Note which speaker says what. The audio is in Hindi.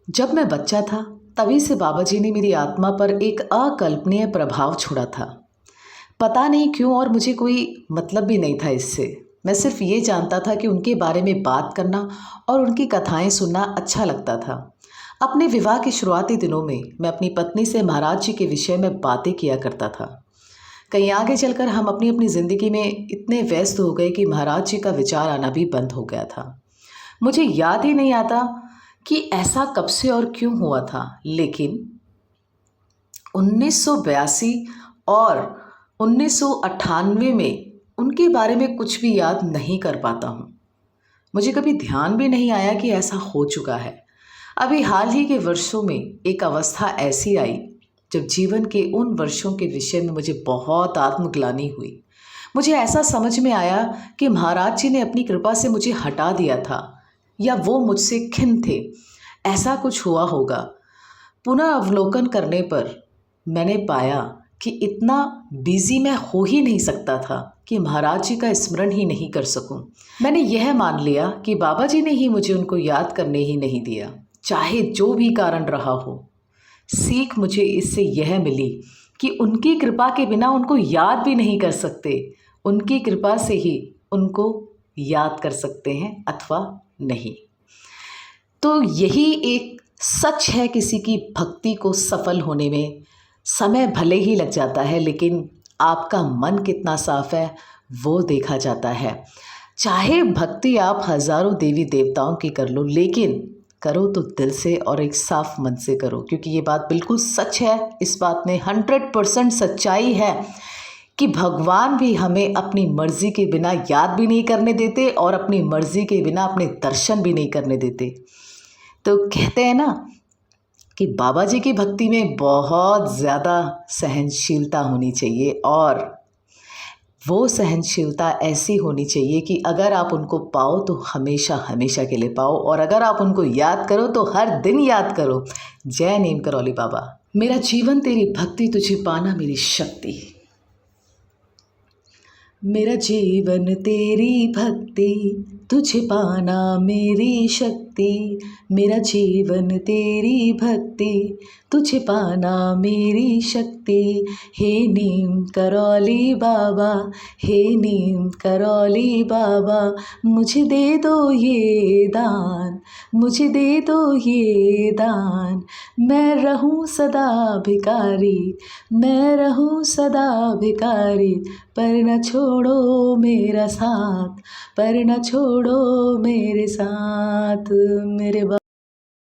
Speaker 1: जब मैं बच्चा था तभी से बाबा जी ने मेरी आत्मा पर एक अकल्पनीय प्रभाव छोड़ा था। पता नहीं क्यों, और मुझे कोई मतलब भी नहीं था इससे। मैं सिर्फ ये जानता था कि उनके बारे में बात करना और उनकी कथाएं सुनना अच्छा लगता था। अपने विवाह के शुरुआती दिनों में मैं अपनी पत्नी से महाराज जी के विषय में बातें किया करता था। कहीं आगे चलकर हम अपनी अपनी ज़िंदगी में इतने व्यस्त हो गए कि महाराज जी का विचार आना भी बंद हो गया था। मुझे याद ही नहीं आता कि ऐसा कब से और क्यों हुआ था, लेकिन 1982 और 1998 में उनके बारे में कुछ भी याद नहीं कर पाता हूँ। मुझे कभी ध्यान भी नहीं आया कि ऐसा हो चुका है। अभी हाल ही के वर्षों में एक अवस्था ऐसी आई जब जीवन के उन वर्षों के विषय में मुझे बहुत आत्मग्लानि हुई। मुझे ऐसा समझ में आया कि महाराज जी ने अपनी कृपा से मुझे हटा दिया था, या वो मुझसे खिन्न थे। ऐसा कुछ हुआ होगा। पुनः अवलोकन करने पर मैंने पाया कि इतना बिजी मैं हो ही नहीं सकता था कि महाराज जी का स्मरण ही नहीं कर सकूं। मैंने यह मान लिया कि बाबा जी ने ही मुझे उनको याद करने ही नहीं दिया, चाहे जो भी कारण रहा हो। सीख मुझे इससे यह मिली कि उनकी कृपा के बिना उनको याद भी नहीं कर सकते। उनकी कृपा से ही उनको याद कर सकते हैं अथवा नहीं। तो यही एक सच है, किसी की भक्ति को सफल होने में समय भले ही लग जाता है, लेकिन आपका मन कितना साफ है वो देखा जाता है। चाहे भक्ति आप हजारों देवी देवताओं की कर लो, लेकिन करो तो दिल से और एक साफ मन से करो, क्योंकि ये बात बिल्कुल सच है। इस बात में 100% सच्चाई है कि भगवान भी हमें अपनी मर्जी के बिना याद भी नहीं करने देते और अपनी मर्जी के बिना अपने दर्शन भी नहीं करने देते। तो कहते हैं ना कि बाबा जी की भक्ति में बहुत ज़्यादा सहनशीलता होनी चाहिए, और वो सहनशीलता ऐसी होनी चाहिए कि अगर आप उनको पाओ तो हमेशा हमेशा के लिए पाओ, और अगर आप उनको याद करो तो हर दिन याद करो। जय नीम करौली बाबा। मेरा जीवन तेरी भक्ति, तुझे पाना मेरी शक्ति। मेरा जीवन तेरी भक्ति, तुझे पाना मेरी शक्ति। मेरा जीवन तेरी भक्ति, तुझे पाना मेरी शक्ति। हे नीम करौली बाबा, हे नीम करौली बाबा, मुझे दे दो ये दान, मुझे दे दो ये दान। मैं रहूं सदा भिखारी, मैं रहूं सदा भिखारी, पर न छोड़ो मेरा साथ, पर न छोड़ो मेरे साथ। मेरे